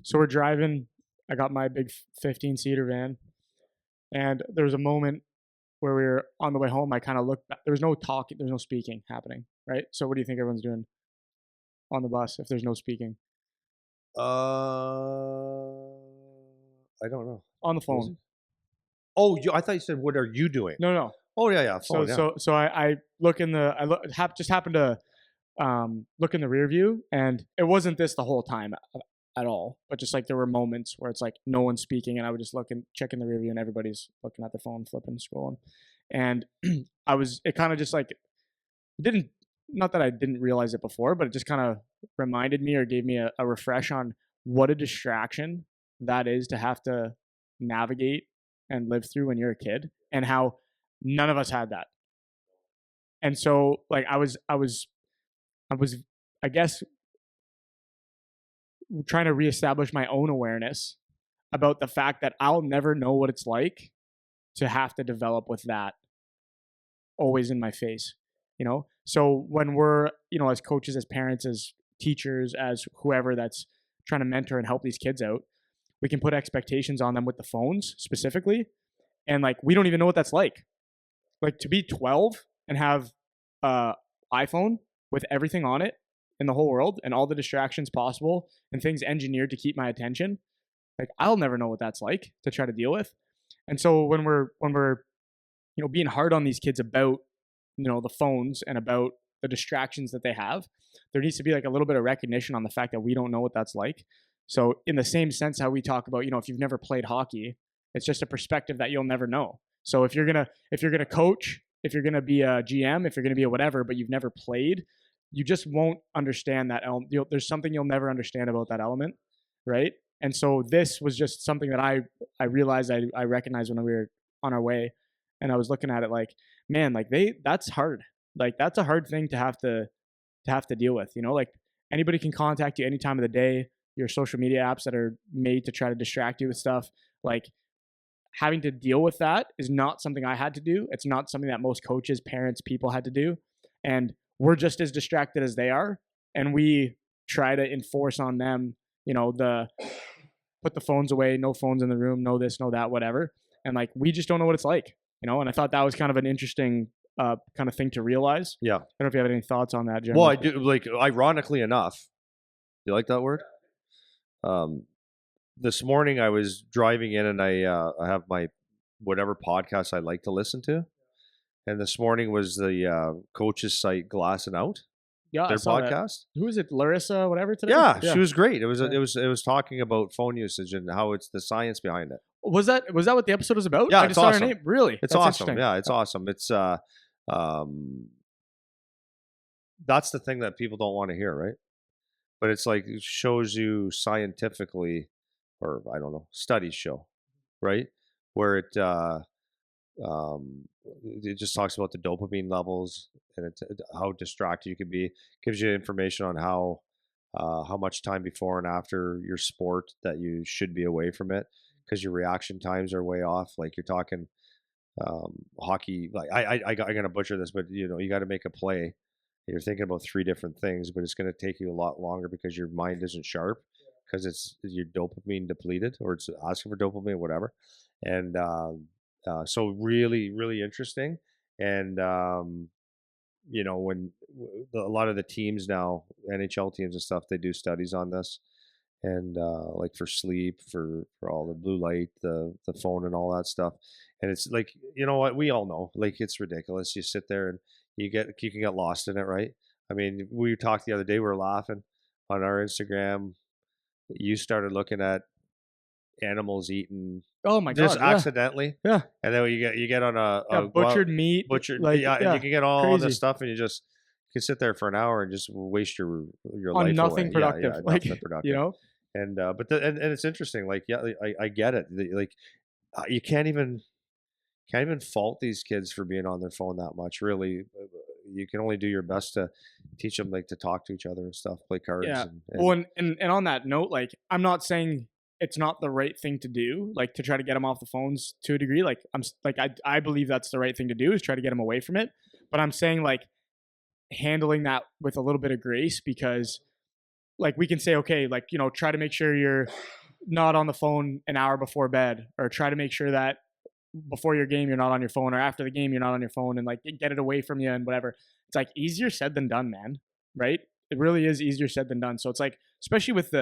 So we're driving. I got my big 15-seater van, and there was a moment where we were on the way home. I kind of looked back. There was no talking. There's no speaking happening, right? So what do you think everyone's doing on the bus if there's no speaking? I don't know. On the What was phone. it? Oh, I thought you said, "What are you doing?" No, no. Oh yeah, So phone. Yeah. so I look in the just happened to look in the rear view, and it wasn't this the whole time at all, but just like there were moments where it's like no one's speaking, and I would just look and check in the rear view, and everybody's looking at their phone, flipping, scrolling, and it kind of just like didn't, not that I didn't realize it before, but it just kind of reminded me or gave me a refresh on what a distraction that is to have to navigate and live through when you're a kid, and how none of us had that. And so like I was, I guess, trying to reestablish my own awareness about the fact that I'll never know what it's like to have to develop with that always in my face, you know? So when we're, as coaches, as parents, as teachers, as whoever that's trying to mentor and help these kids out, we can put expectations on them with the phones specifically. And like, we don't even know what that's like. Like to be 12 and have iPhone with everything on it in the whole world and all the distractions possible and things engineered to keep my attention. Like I'll never know what that's like to try to deal with. And so when we're being hard on these kids about the phones and about the distractions that they have, there needs to be like a little bit of recognition on the fact that we don't know what that's like. So in the same sense how we talk about, if you've never played hockey, it's just a perspective that you'll never know. So if you're gonna coach, if you're gonna be a GM, if you're gonna be a whatever, but you've never played, you just won't understand that element. There's something you'll never understand about that element, right? And so this was just something that I realized I recognized when we were on our way, and I was looking at it like, man, like that's hard. Like that's a hard thing to have to deal with. Like anybody can contact you any time of the day. Your social media apps that are made to try to distract you with stuff, like having to deal with that is not something I had to do. It's not something that most coaches, parents, people had to do. And we're just as distracted as they are. And we try to enforce on them, the put the phones away, no phones in the room, no this, no that, whatever. And like, we just don't know what it's like, and I thought that was kind of an interesting kind of thing to realize. Yeah. I don't know if you have any thoughts on that, Jim. Well, I do. Like, ironically enough, you like that word? This morning I was driving in, and I have my whatever podcast I like to listen to, and this morning was the coaches site Glass and Out, Yeah, their podcast. Who is it, Larissa? Whatever today. Yeah, she was great. It was talking about phone usage and how it's the science behind it. Was that what the episode was about? Yeah, I it's just saw awesome. her name. Really, it's awesome. Yeah, it's awesome. It's that's the thing that people don't want to hear, right? But it's like it shows you scientifically, or I don't know, studies show, right? Where it just talks about the dopamine levels and how distracted you can be. Gives you information on how much time before and after your sport that you should be away from it, because your reaction times are way off. Like you're talking hockey. Like I'm gonna butcher this, but you got to make a play. You're thinking about 3 different things, but it's going to take you a lot longer because your mind isn't sharp, because it's your dopamine depleted, or it's asking for dopamine, whatever. And so really, really interesting. And when a lot of the teams now, NHL teams and stuff, they do studies on this, and like for sleep, for all the blue light, the phone, and all that stuff. And it's like, what we all know, like it's ridiculous. You sit there and you can get lost in it, right? I mean, we talked the other day, we were laughing on our Instagram. You started looking at animals eating. Oh my god! Just accidentally. Yeah. And then you get on a butchered meat. Like, and you can get all crazy this stuff, and you can sit there for an hour and just waste your on life nothing away. productive. Yeah, like nothing productive. And but and it's interesting. Like, yeah, I get it. Like you can't even fault these kids for being on their phone that much. Really, you can only do your best to teach them like to talk to each other and stuff, play cards. Yeah. Well, and on that note, like I'm not saying it's not the right thing to do, like to try to get them off the phones to a degree. Like I believe that's the right thing to do, is try to get them away from it. But I'm saying like handling that with a little bit of grace, because like we can say, okay, like, you know, try to make sure you're not on the phone an hour before bed, or try to make sure that before your game you're not on your phone, or after the game you're not on your phone, and like get it away from you and whatever. It's like easier said than done, man. Right? It really is easier said than done. So it's like, especially with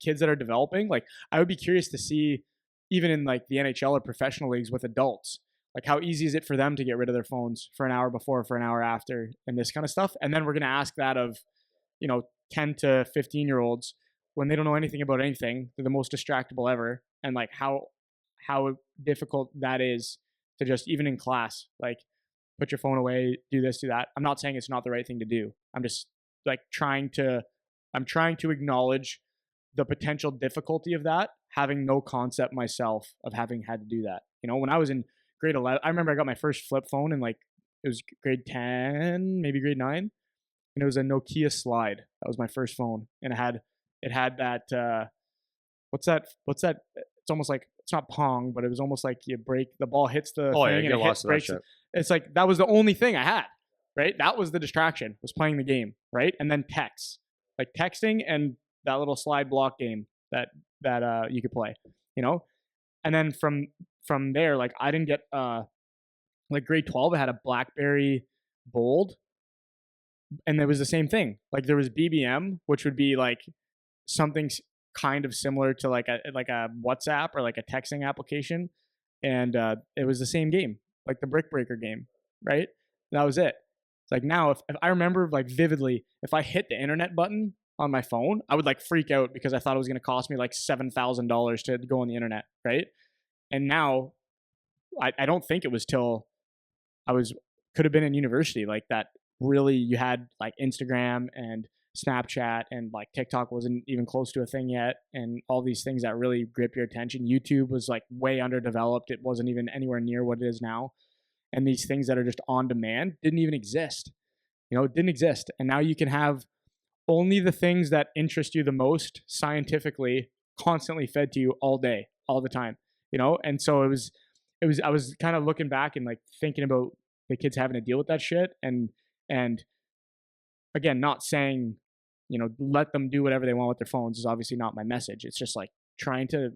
kids that are developing, like I would be curious to see, even in like the NHL or professional leagues with adults, like how easy is it for them to get rid of their phones for an hour before, for an hour after, and this kind of stuff. And then we're gonna ask that of, you know, 10 to 15-year-olds when they don't know anything about anything. They're the most distractible ever. And like how difficult that is to just, even in class, like put your phone away, do this, do that. I'm not saying it's not the right thing to do. I'm just like I'm trying to acknowledge the potential difficulty of that, having no concept myself of having had to do that. You know, when I was in grade 11, I remember I got my first flip phone in like, it was grade 10, maybe grade 9, and it was a Nokia Slide. That was my first phone, and it had that what's that? It's almost like, it's not pong, but it was almost like you break the ball, hits the Oh yeah, thing you and get it hit lost in that breaks. shit. It's like that was the only thing I had. Right, that was the distraction, was playing the game. Right, and then texts, like texting and that little slide block game that you could play. You know, and then from there, like I didn't get like grade 12, I had a BlackBerry Bold, and it was the same thing. Like there was BBM, which would be like something kind of similar to like a WhatsApp or like a texting application, and it was the same game, like the Brick Breaker game, right? That was it. It's like now, if I remember like vividly, if I hit the internet button on my phone, I would like freak out because I thought it was going to cost me like $7,000 to go on the internet, right? And now, I don't think it was till I was could have been in university like that. Really, you had like Instagram and Snapchat, and like TikTok wasn't even close to a thing yet, and all these things that really grip your attention. YouTube was like way underdeveloped; it wasn't even anywhere near what it is now. And these things that are just on demand didn't even exist. You know, it didn't exist, and now you can have only the things that interest you the most scientifically constantly fed to you all day, all the time. You know, and so it was I was kind of looking back and like thinking about the kids having to deal with that shit, and again, not saying, you know, let them do whatever they want with their phones is obviously not my message. It's just like trying to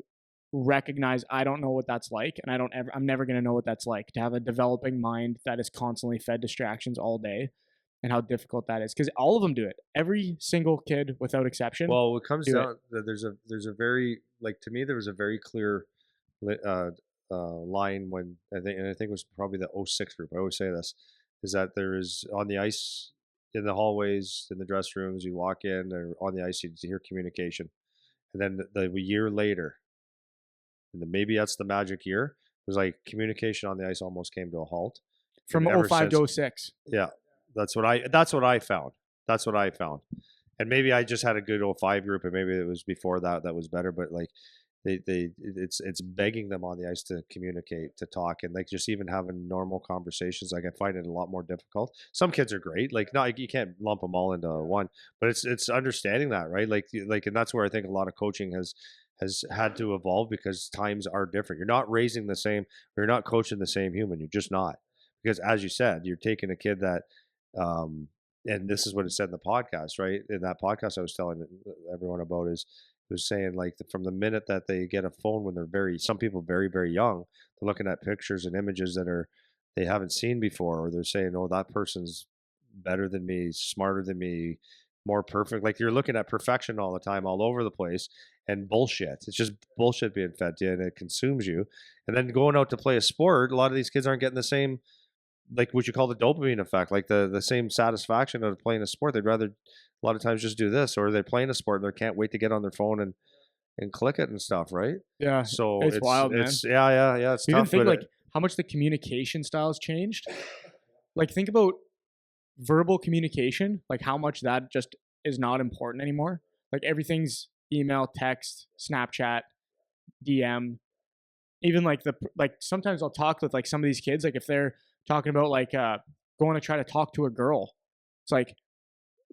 recognize I don't know what that's like, and I'm never going to know what that's like to have a developing mind that is constantly fed distractions all day, and how difficult that is, because all of them do it. Every single kid without exception Well, it comes do it. down that there's a very, like, to me there was a very clear line when I think it was probably the '06 group. I always say this is that there is on the ice, in the hallways, in the dress rooms, you walk in, or on the ice, you hear communication, and then the year later, and then maybe that's the magic year. It was like communication on the ice almost came to a halt, and From ever '05 since, to '06. yeah, that's what I found. That's what I found. And maybe I just had a good '05 group, and maybe it was before that that was better. But like it's begging them on the ice to communicate, to talk, and like just even having normal conversations. Like I find it a lot more difficult. Some kids are great, like not, you can't lump them all into one, but it's understanding that, right? Like, and that's where I think a lot of coaching has had to evolve, because times are different. You're not raising the same, or you're not coaching the same human. You're just not, because as you said, you're taking a kid that um and this is what it said in the podcast, right? In that podcast I was telling everyone about, is it was saying like from the minute that they get a phone, when they're some people very, very young, they're looking at pictures and images that are they haven't seen before, or they're saying, oh, that person's better than me, smarter than me, more perfect. Like you're looking at perfection all the time, all over the place, and bullshit. It's just bullshit being fed to you, and it consumes you. And then going out to play a sport, a lot of these kids aren't getting the same, like what you call the dopamine effect, like the same satisfaction of playing a sport. They'd rather a lot of times just do this, or they're playing a sport and they can't wait to get on their phone and click it and stuff, right? Yeah, So it's wild, man. yeah, it's You even tough, think but like how much the communication styles changed. Like think about verbal communication, like how much that just is not important anymore. Like everything's email, text, Snapchat, DM. Even like like sometimes I'll talk with like some of these kids, like if they're talking about like going to try to talk to a girl, it's like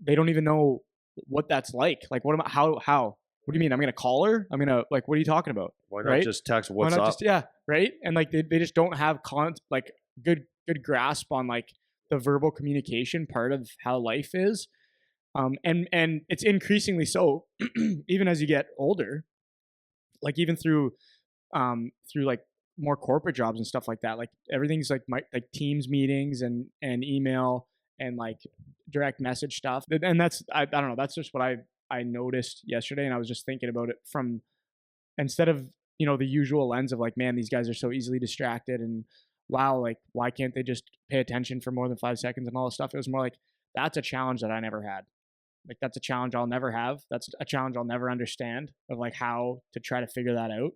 they don't even know what that's like. Like what am I, how what do you mean? I'm gonna call her? I'm gonna, like, what are you talking about? why not Right? just text Why what's not up? just, yeah, right? And like they just don't have like good grasp on like the verbal communication part of how life is. And it's increasingly so even as you get older, like even through like more corporate jobs and stuff like that. Like everything's like like Teams meetings and email and like direct message stuff. And that's I don't know. That's just what I noticed yesterday, and I was just thinking about it from instead of the usual lens of like, man, these guys are so easily distracted, and wow, like why can't they just pay attention for more than 5 seconds and all this stuff. It was more like that's a challenge that I never had. Like that's a challenge I'll never have. That's a challenge I'll never understand of like how to try to figure that out.